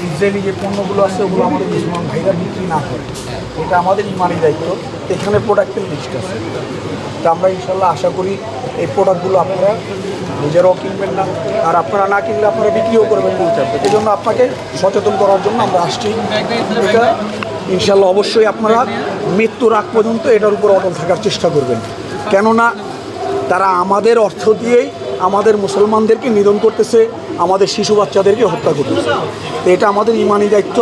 Israeli যে পণ্যগুলো আছে ওগুলো আমাদের মুসলমান ভাইরা বিক্রি না করে, এটা আমাদের ইমানি দায়িত্ব। এখানে প্রোডাক্টের লিস্ট আছে, তা আমরা ইনশাল্লাহ আশা করি এই প্রোডাক্টগুলো আপনারা নিজেরাও কিনবেন না, আর আপনারা না কিনলে আপনারা বিক্রিও করবেন পৌঁছাবে। এই জন্য আপনাকে সচেতন করার জন্য আমরা আসছি। এটা ইনশাল্লাহ অবশ্যই আপনারা মৃত্যুর আগ পর্যন্ত এটার উপর অটল থাকার চেষ্টা করবেন, কেননা তারা আমাদের অর্থ দিয়েই আমাদের মুসলমানদেরকে নিধন করতেছে, আমাদের শিশু বাচ্চাদেরকে হত্যা করতেছে। তো এটা আমাদের ইমানি দায়িত্ব।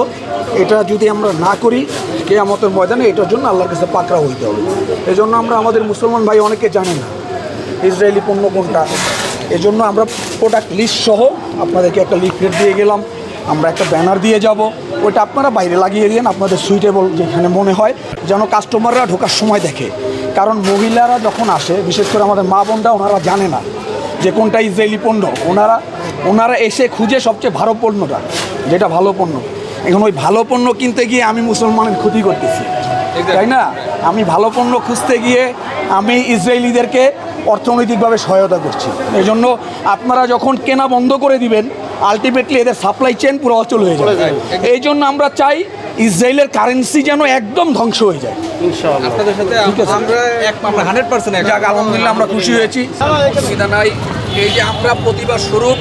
এটা যদি আমরা না করি কিয়ামতের ময়দানে এটার জন্য আল্লাহর কাছে পাকড়া হইতে হবে। এই জন্য আমরা আমাদের মুসলমান ভাই অনেকে জানে না ইসরায়েলি পণ্য কোনটা, এজন্য আমরা প্রোডাক্ট লিস্ট সহ আপনাদেরকে একটা লিফলেট দিয়ে গেলাম, আমরা একটা ব্যানার দিয়ে যাব, ওইটা আপনারা বাইরে লাগিয়ে দিন আপনাদের সুইটেবল যেখানে মনে হয়, যেন কাস্টমাররা ঢোকার সময় দেখে। কারণ মহিলারা যখন আসে, বিশেষ করে আমাদের মা বোনরা, ওনারা জানে না যে কোনটা ইসরায়েলি পণ্য। ওনারা এসে খুঁজে সবচেয়ে ভালো পণ্যটা, যেটা ভালো পণ্য। এখন ওই ভালো পণ্য কিনতে গিয়ে আমি মুসলমানের ক্ষতি করতেছি, তাই না? আমি ভালো পণ্য খুঁজতে গিয়ে আমি ইসরায়েলিদেরকে অর্থনৈতিকভাবে সহায়তা করছি। এই জন্য আপনারা যখন কেনা বন্ধ করে দিবেন, আলটিমেটলি এদের সাপ্লাই চেন পুরো অচল হয়ে যাবে। এই জন্য আমরা চাই ইসরায়েলের কারেন্সি যেন একদম ধ্বংস হয়ে যায়। আপনাদের সাথে আমরা 100% যাক, আলহামদুলিল্লাহ আমরা খুশি হয়েছি, অসুবিধা নাই। এই যে আমরা প্রতিবাদ স্বরূপ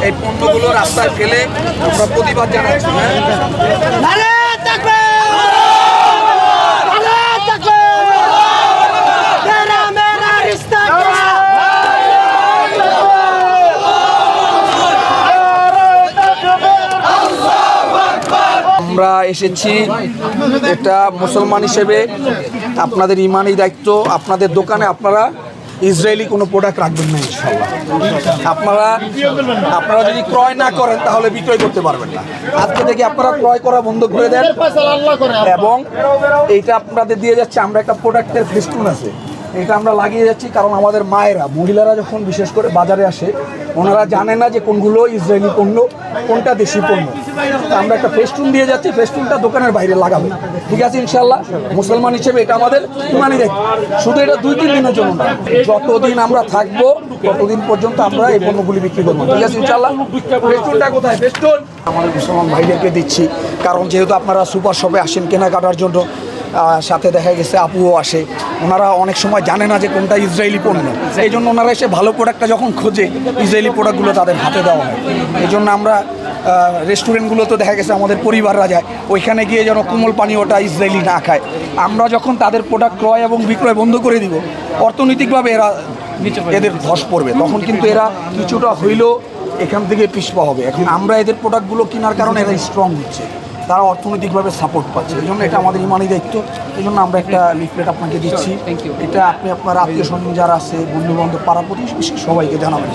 এই পণ্যগুলো রাস্তায় ফেলে আমরা প্রতিবাদ জানাচ্ছি। আমরা এসেছি, এটা মুসলমান হিসেবে আপনাদের ইমানি দায়িত্ব। আপনাদের দোকানে আপনারা ইসরায়েলি কোনো প্রোডাক্ট রাখবেন না ইনশাআল্লাহ। আপনারা যদি ক্রয় না করেন তাহলে বিক্রয় করতে পারবেন না। আজকে থেকে আপনারা ক্রয় করা বন্ধ করে দেন। এবং এইটা আপনাদের দিয়ে যাচ্ছে, আমরা একটা প্রোডাক্টের ফেস্টুন আছে, এটা আমরা লাগিয়ে যাচ্ছি। কারণ আমাদের মায়েরা, মহিলারা যখন বিশেষ করে বাজারে আসে, ওনারা জানে না যে কোনগুলো ইসরায়েলি পণ্য, কোনটা দেশি পণ্য। আমরা একটা ফেস্টুন দিয়ে যাচ্ছি, ফেস্টুনটা দোকানের বাইরে লাগাবো, ঠিক আছে ইনশাল্লাহ। মুসলমান হিসেবে এটা আমাদের ইমানি দায়িত্ব। শুধু এটা 2-3 দিনের জন্য না, যতদিন আমরা থাকবো ততদিন পর্যন্ত আমরা এই পণ্যগুলি বিক্রি করবো, ঠিক আছে ইনশাল্লাহ। ফেস্টুনটা কোথায়? ফেস্টুন আমাদের মুসলমান ভাইদেরকে দিচ্ছি, কারণ যেহেতু আপনারা সুপার শপে আসেন কেনাকাটার জন্য, সাথে দেখা গেছে আপুও আসে, ওনারা অনেক সময় জানে না যে কোনটা ইসরায়েলি পণ্য। এই জন্য ওনারা এসে ভালো প্রোডাক্টটা যখন খোঁজে, ইসরায়েলি প্রোডাক্টগুলো তাদের হাতে দেওয়া হয়। এই জন্য আমরা রেস্টুরেন্টগুলোতে দেখা গেছে আমাদের পরিবাররা যায়, ওইখানে গিয়ে যেন কোমল পানীয়টা ইসরায়েলি না খায়। আমরা যখন তাদের প্রোডাক্ট ক্রয় এবং বিক্রয় বন্ধ করে দিব, অর্থনৈতিকভাবে এদের ধস পড়বে, তখন কিন্তু এরা কিছুটা হইলেও এখান থেকে পিছপা হবে। এখন আমরা এদের প্রোডাক্টগুলো কেনার কারণে এরা স্ট্রং হচ্ছে, তারা অর্থনৈতিকভাবে সাপোর্ট পাচ্ছে। এই জন্য এটা আমাদের ইমানি দায়িত্ব। এই জন্য আমরা একটা লিফলেট আপনাকে দিচ্ছি। এটা আপনি আপনার আত্মীয় স্বজন যারা আছে, বন্ধু বান্ধব, পাড়া প্রতিবেশী সবাইকে জানাবেন।